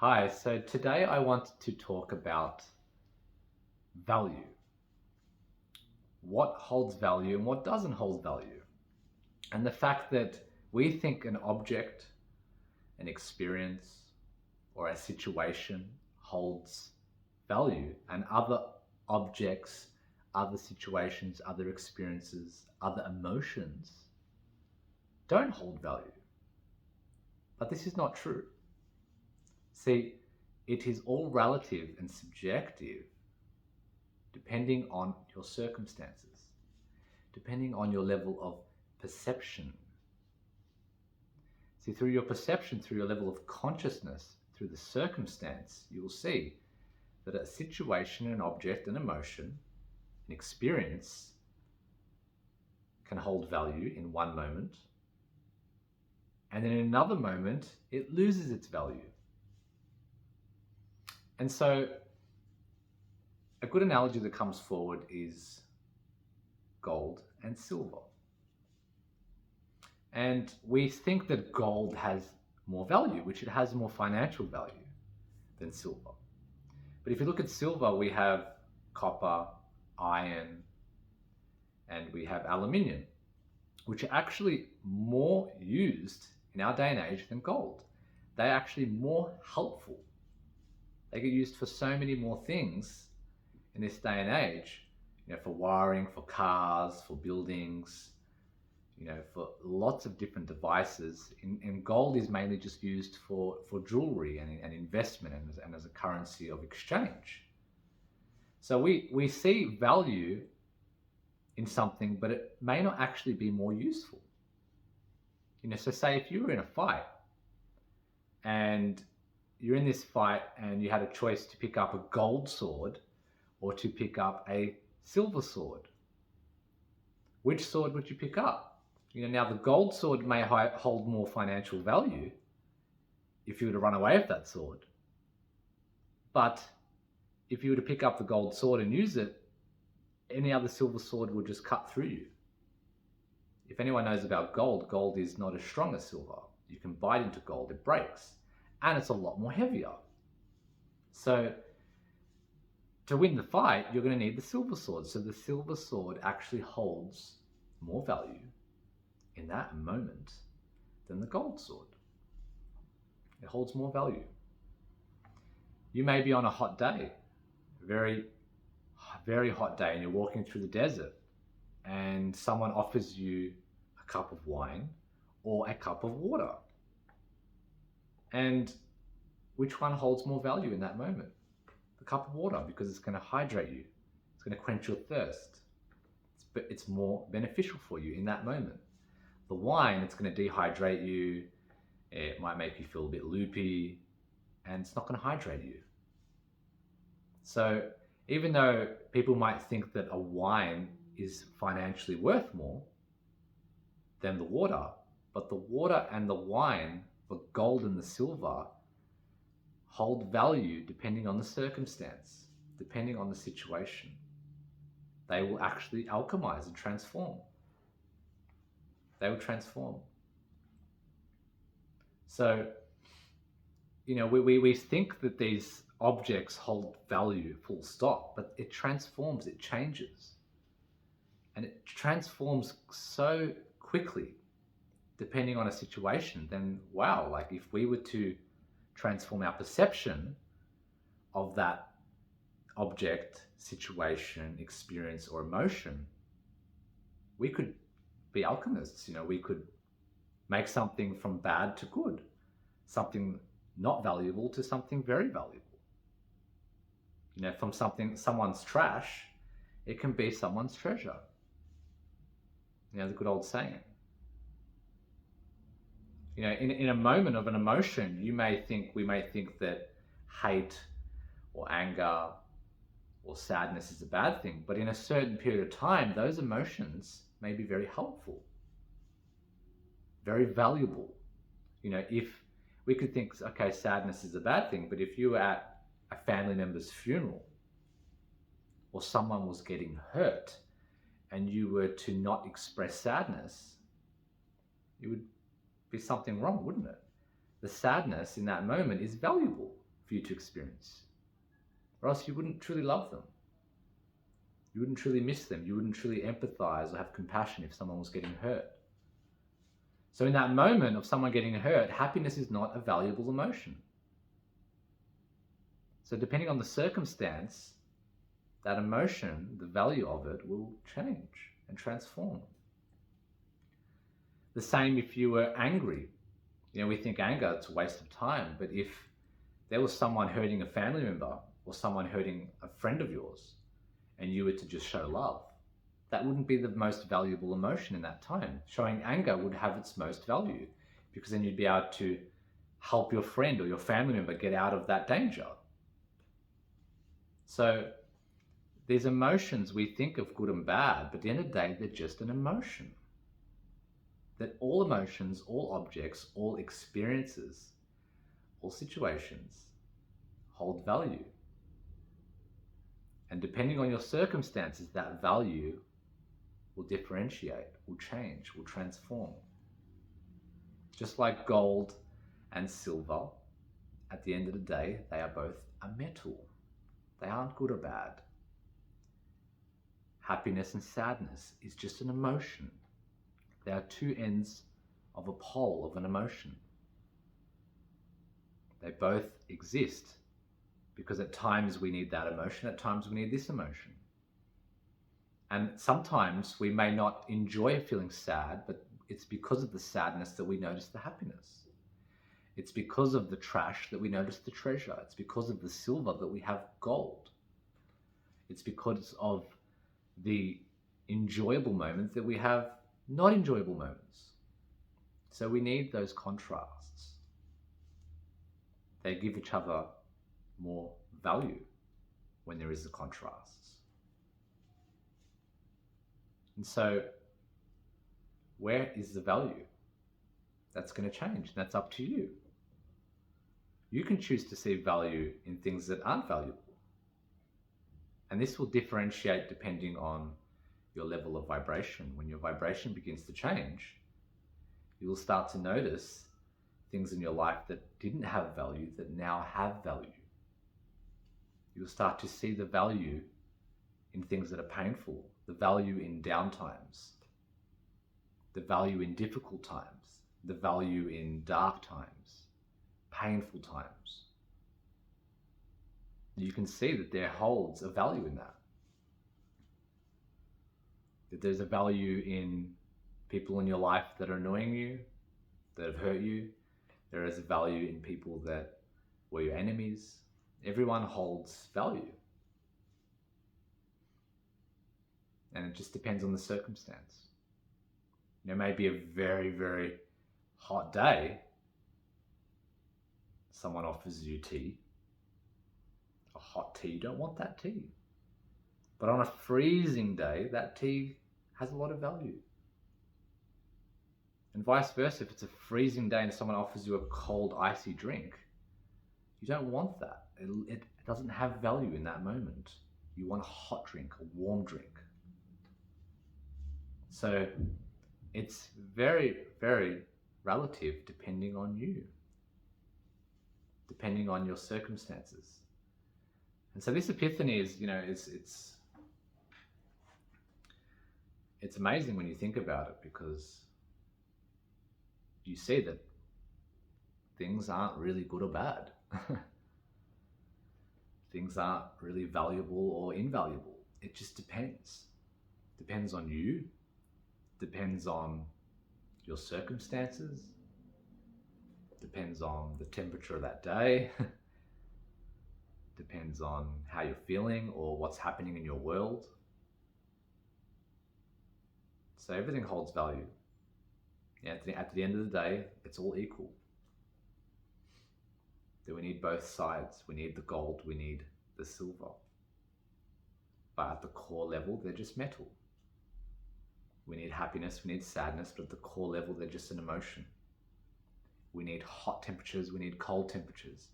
Hi, so today I want to talk about value. What holds value and what doesn't hold value. And the fact that we think an object, an experience, or a situation holds value, and other objects, other situations, other experiences, other emotions don't hold value. But this is not true. See, it is all relative and subjective depending on your circumstances, depending on your level of perception. See, through your perception, through your level of consciousness, through the circumstance, you will see that a situation, an object, an emotion, an experience can hold value in one moment, and then in another moment, it loses its value. And so, a good analogy that comes forward is gold and silver. And we think that gold has more value, which it has more financial value than silver. But if you look at silver, we have copper, iron, and we have aluminium, which are actually more used in our day and age than gold. They're actually more helpful. They get used for so many more things in this day and age, for wiring, for cars, for buildings, for lots of different devices. And gold is mainly just used for jewelry and investment and as a currency of exchange. So we see value in something, but it may not actually be more useful. So say if you were in a fight and you're in this fight and you had a choice to pick up a gold sword or to pick up a silver sword, which sword would you pick up? Now the gold sword may hold more financial value if you were to run away with that sword. But if you were to pick up the gold sword and use it, any other silver sword would just cut through you. If anyone knows about gold, gold is not as strong as silver. You can bite into gold, it breaks, and it's a lot more heavier. So to win the fight, you're going to need the silver sword. So the silver sword actually holds more value in that moment than the gold sword. It holds more value. You may be on a hot day, very, very hot day, and you're walking through the desert, and someone offers you a cup of wine or a cup of water. And which one holds more value in that moment? The cup of water, because it's going to hydrate you. It's going to quench your thirst. It's more beneficial for you in that moment. The wine, it's going to dehydrate you. It might make you feel a bit loopy, and it's not going to hydrate you. So even though people might think that a wine is financially worth more than the water, but the water and the wine, the gold and the silver, hold value depending on the circumstance, depending on the situation. They will actually alchemize and transform. They will transform. So, we think that these objects hold value, full stop, but it transforms, it changes. And it transforms so quickly, depending on a situation, then wow, like if we were to transform our perception of that object, situation, experience, or emotion, we could be alchemists. We could make something from bad to good, something not valuable to something very valuable. From someone's trash, it can be someone's treasure. The good old saying. In a moment of an emotion, we may think that hate or anger or sadness is a bad thing, but in a certain period of time, those emotions may be very helpful, very valuable. If we could think, okay, sadness is a bad thing, but if you were at a family member's funeral or someone was getting hurt and you were to not express sadness, it would be something wrong, wouldn't it? The sadness in that moment is valuable. for you to experience. Or else you wouldn't truly love them. You wouldn't truly miss them. You wouldn't truly empathize or have compassion if someone was getting hurt. So in that moment of someone getting hurt, happiness is not a valuable emotion. So depending on the circumstance, that emotion, the value of it, will change and transform. The same if you were angry. We think anger, it's a waste of time. But if there was someone hurting a family member or someone hurting a friend of yours, and you were to just show love, that wouldn't be the most valuable emotion in that time. Showing anger would have its most value, because then you'd be able to help your friend or your family member get out of that danger. So these emotions, we think of good and bad, but at the end of the day, they're just an emotion. That all emotions, all objects, all experiences, all situations hold value. And depending on your circumstances, that value will differentiate, will change, will transform. Just like gold and silver, at the end of the day, they are both a metal. They aren't good or bad. Happiness and sadness is just an emotion. They are two ends of a pole of an emotion. They both exist because at times we need that emotion, at times we need this emotion. And sometimes we may not enjoy feeling sad, but it's because of the sadness that we notice the happiness. It's because of the trash that we notice the treasure. It's because of the silver that we have gold. It's because of the enjoyable moments that we have not enjoyable moments. So we need those contrasts. They give each other more value when there is a contrast. And so where is the value? That's going to change. That's up to you. You can choose to see value in things that aren't valuable. And this will differentiate depending on your level of vibration. When your vibration begins to change, you will start to notice things in your life that didn't have value that now have value. You'll start to see the value in things that are painful, the value in downtimes, the value in difficult times, the value in dark times, painful times. You can see that there holds a value in that. That there's a value in people in your life that are annoying you, that have hurt you. There is a value in people that were your enemies. Everyone holds value. And it just depends on the circumstance. There may be a very, very hot day. Someone offers you tea. A hot tea, you don't want that tea. But on a freezing day, that tea has a lot of value. And vice versa, if it's a freezing day and someone offers you a cold, icy drink, you don't want that. It doesn't have value in that moment. You want a hot drink, a warm drink. So it's very, very relative depending on you, depending on your circumstances. And so this epiphany is, it's amazing when you think about it, because you see that things aren't really good or bad. Things aren't really valuable or invaluable. It just depends. Depends on you. Depends on your circumstances. Depends on the temperature of that day. Depends on how you're feeling or what's happening in your world. So everything holds value. At the end of the day, it's all equal. That we need both sides. We need the gold, we need the silver. But at the core level, they're just metal. We need happiness, we need sadness, but at the core level, they're just an emotion. We need hot temperatures, we need cold temperatures.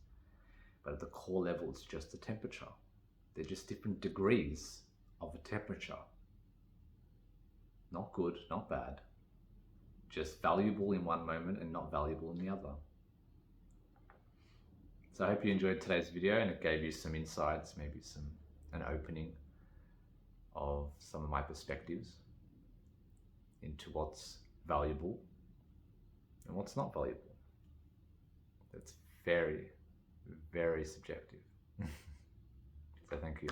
But at the core level, it's just a temperature. They're just different degrees of a temperature. Not good, not bad. Just valuable in one moment and not valuable in the other. So I hope you enjoyed today's video and it gave you some insights, maybe an opening of some of my perspectives into what's valuable and what's not valuable. That's very, very subjective. So thank you.